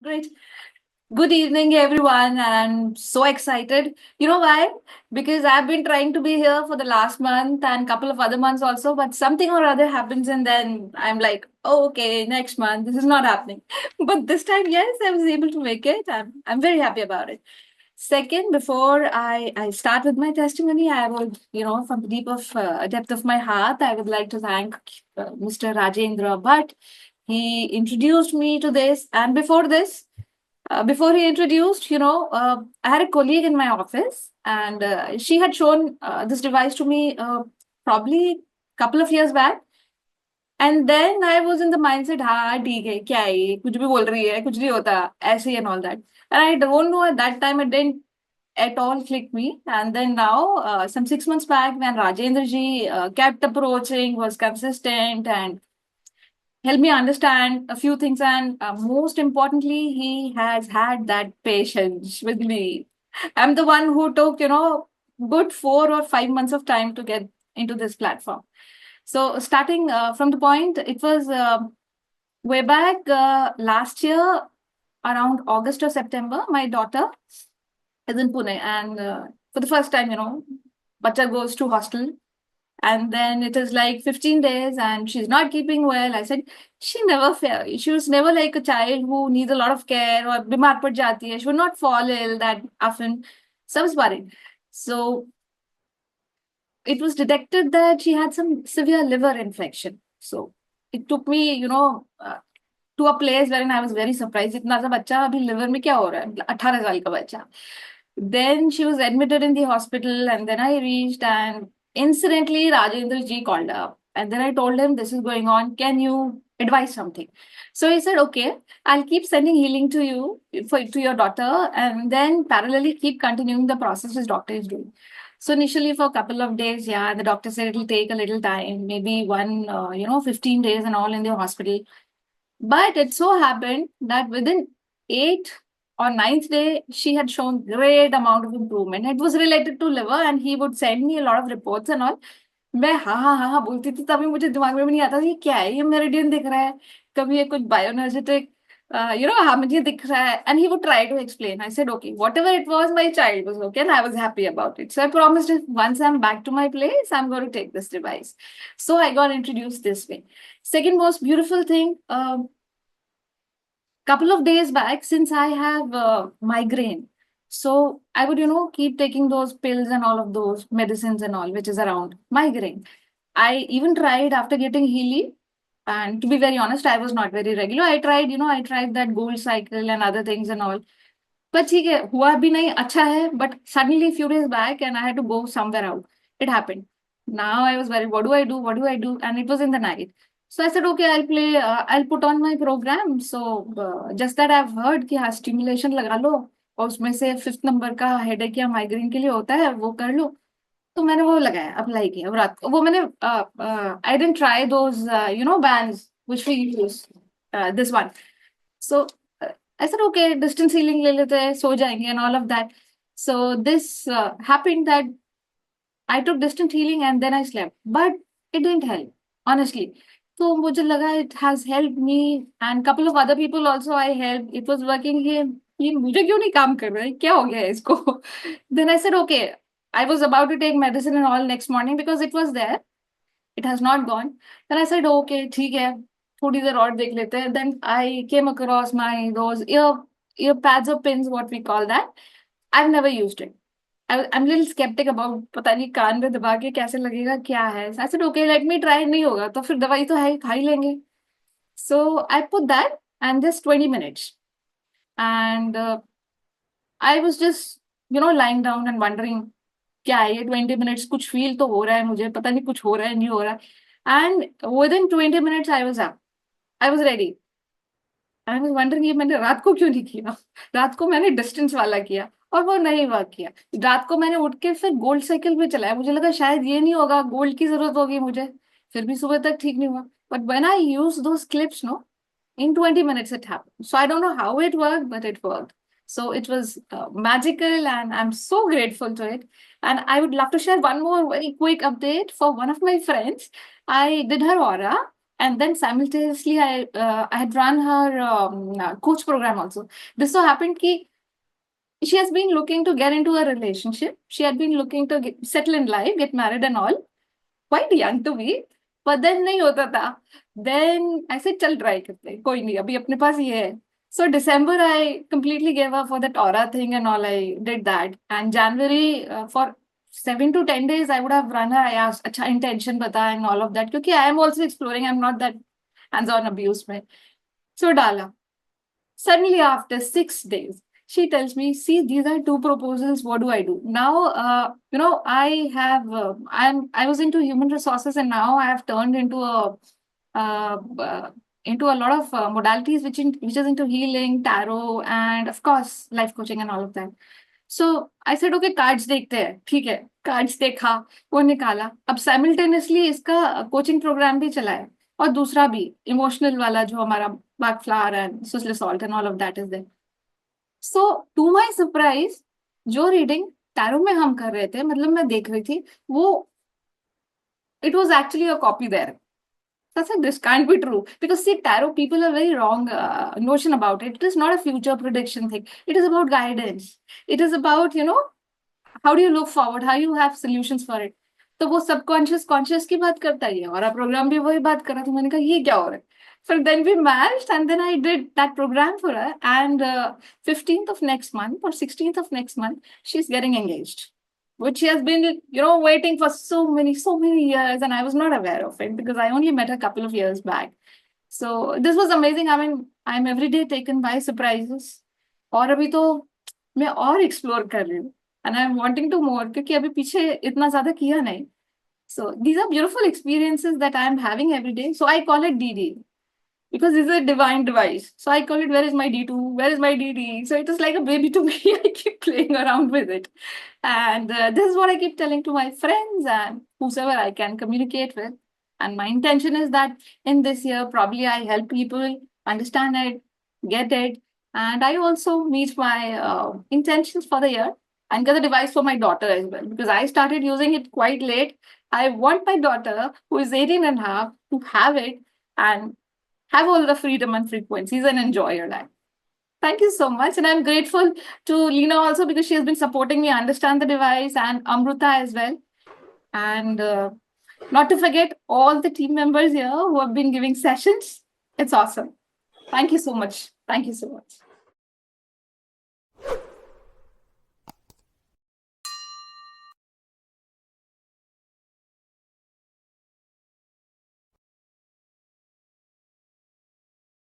Great. Good evening, everyone. And I'm so excited. You know why? Because I've been trying to be here for the last month and couple of other months also, but something or other happens, and then I'm like, oh, okay, next month, this is not happening. But this time, yes, I was able to make it. I'm very happy about it. Second, before I start with my testimony, I would, from the depth of my heart, I would like to thank Mr. Rajendra Bhatt. He introduced me to this. And before this, before he introduced, I had a colleague in my office, and she had shown this device to me probably a couple of years back. And then I was in the mindset, हाँ ठीक है क्या है ये कुछ भी बोल रही है कुछ नहीं होता ऐसे and all that. And I don't know at that time it didn't at all click me. And then now, some 6 months back, when Rajendra ji kept approaching, was consistent, and helped me understand a few things. And most importantly, he has had that patience with me. I'm the one who took, good 4 or 5 months of time to get into this platform. So, starting from the point, it was way back last year, around August or September, my daughter is in Pune, and for the first time, Bacha goes to hostel, and then it is like 15 days, and she's not keeping well. I said she never fell. She was never like a child who needs a lot of care or bimar pad jati hai. She would not fall ill that often. So I was worried. So it was detected that she had some severe liver infection. So it took me, to a place wherein I was very surprised. इतना सा बच्चा अभी liver में क्या हो रहा है? 18 साल का बच्चा. Then she was admitted in the hospital, and then I reached, and incidentally, Rajendra ji called up. And then I told him, this is going on. Can you advise something? So he said, okay, I'll keep sending healing to you, to your daughter, and then parallelly keep continuing the process his doctor is doing. So initially for a couple of days, yeah, the doctor said it'll take a little time, maybe 15 days and all in the hospital. But it so happened that within 8th or 9th day, she had shown great amount of improvement. It was related to liver, and he would send me a lot of reports and all. मैं हाँ हाँ हाँ हाँ बोलती थी, तभी मुझे दिमाग में भी नहीं आता था ये क्या है, ये मेरिडियन दिख रहा है, कभी ये कुछ बायोएनर्जेटिक हाँ मुझे दिख रहा है. And he would try to explain. I said, okay, whatever it was, my child was okay, and I was happy about it. So I promised if once I'm back to my place, I'm going to take this device. So I got introduced this way. Second most beautiful thing, couple of days back, since I have migraine, so I would, keep taking those pills and all of those medicines and all, which is around migraine. I even tried after getting Healy. And to be very honest, I was not very regular. I tried that gold cycle and other things and all. But ठीक है, हुआ भी नहीं, अच्छा है. But suddenly, few days back, and I had to go somewhere out. It happened. Now I was worried. What do I do? What do I do? And it was in the night. So I said, okay, I'll play. I'll put on my program. So just that I've heard कि हाँ stimulation लगा लो और उसमें से 5th number का headache या migraine के लिए होता है, वो कर लो. तो मैंने वो लगाया, अप्लाई किया. अब रात को वो मैंने I didn't try those bands which we use this one. So I said, okay, distance healing ले लेते हैं, सो जाएंगे and all of that. So this happened that I took distant healing and then I slept. But it didn't help, honestly. So मुझे लगा it has helped me and couple of other people also I helped. It was working here. ये मुझे क्यों नहीं काम कर रहा है? क्या हो गया है इसको? Then I said, okay. I was about to take medicine and all next morning because it was there. It has not gone. Then I said, okay, ठीक है. थोड़ी देर और देख लेते हैं. Then I came across my those ear pads or pins, what we call that. I've never used it. I'm a little skeptic about पता नहीं कान में दबा के कैसे लगेगा क्या है. I said, okay, let me try. नहीं होगा तो फिर दवाई तो है, खा ही लेंगे. So I put that and just 20 minutes. And I was just, lying down and wondering क्या है ये 20 minutes, कुछ फील तो हो रहा है मुझे, पता नहीं कुछ हो रहा है नहीं हो रहा है. And within 20 minutes I was up. I was ready. I was wondering ये मैंने रात को क्यों नहीं किया. रात को मैंने डिस्टेंस वाला किया और वो नहीं वर्क किया. रात को मैंने उठ के फिर गोल्ड साइकिल पे चलाया. मुझे लगा शायद ये नहीं होगा, गोल्ड की जरूरत होगी मुझे. फिर भी सुबह तक ठीक नहीं हुआ. But when I use those clips, no, in 20 minutes it happened. So I don't know how it worked, but it worked. So it was magical, and I'm so grateful to it. And I would love to share one more very quick update for one of my friends. I did her aura, And then simultaneously, I had run her coach program also. This so happened ki she has been looking to get into a relationship. She had been looking to settle in life, get married and all. Quite young to be. But then नहीं होता था. Then I said, चल try करते हैं. कोई नहीं, अभी अपने पास ये है. So December, I completely gave up for that aura thing and all. I did that. And January, for 7 to 10 days, I would have run her. I asked, अच्छा intention बता and all of that. क्योंकि I am also exploring. I'm not that hands-on abuse में. So डाला. Suddenly, after 6 days, she tells me, "See, these are two proposals. What do I do now? I was into human resources, and now I have turned uh, uh, into a lot of modalities, which is into healing, tarot, and of course, life coaching and all of that." So I said, "Okay, cards देखते हैं, ठीक है." Cards देखा, वो निकाला. अब simultaneously इसका coaching program भी चला है. और दूसरा भी इमोशनल वाला जो हमारा Bach flower and Schuessler salt and all of that is there. So to my surprise, जो रीडिंग टैरो में हम कर रहे थे, मतलब मैं देख रही थी, वो it was actually a copy there. I said, this can't be true. Because see, tarot people are very wrong notion about it. It is not a future prediction thing. It is about guidance. It is about, how do you look forward, how you have solutions for it. तो वो subconscious conscious की बात करता है, हमारा programme भी वही बात कर रहा था. मैंने कहा ये क्या हो रहा है. So then we matched and then I did that program for her, and 15th of next month or 16th of next month she's getting engaged, which she has been waiting for so many years, and I was not aware of it because I only met her a couple of years back. So this was amazing. I mean, I'm every day taken by surprises. और अभी तो मैं और explore कर रही हूँ, and I am wanting to more, क्योंकि अभी पीछे इतना ज्यादा किया नहीं. So these are beautiful experiences that I am having every day. So I call it DD because it's a divine device. So I call it, where is my D2? Where is my DD? So it is like a baby to me. I keep playing around with it. And this is what I keep telling to my friends and whosoever I can communicate with. And my intention is that in this year, probably I help people understand it, get it. And I also meet my intentions for the year and get the device for my daughter as well. Because I started using it quite late. I want my daughter, who is 18 and a half, to have it and have all the freedom and frequencies and enjoy your life. Thank you so much. And I'm grateful to Lena also because she has been supporting me understand the device, and Amruta as well. And not to forget all the team members here who have been giving sessions. It's awesome. Thank you so much. Thank you so much.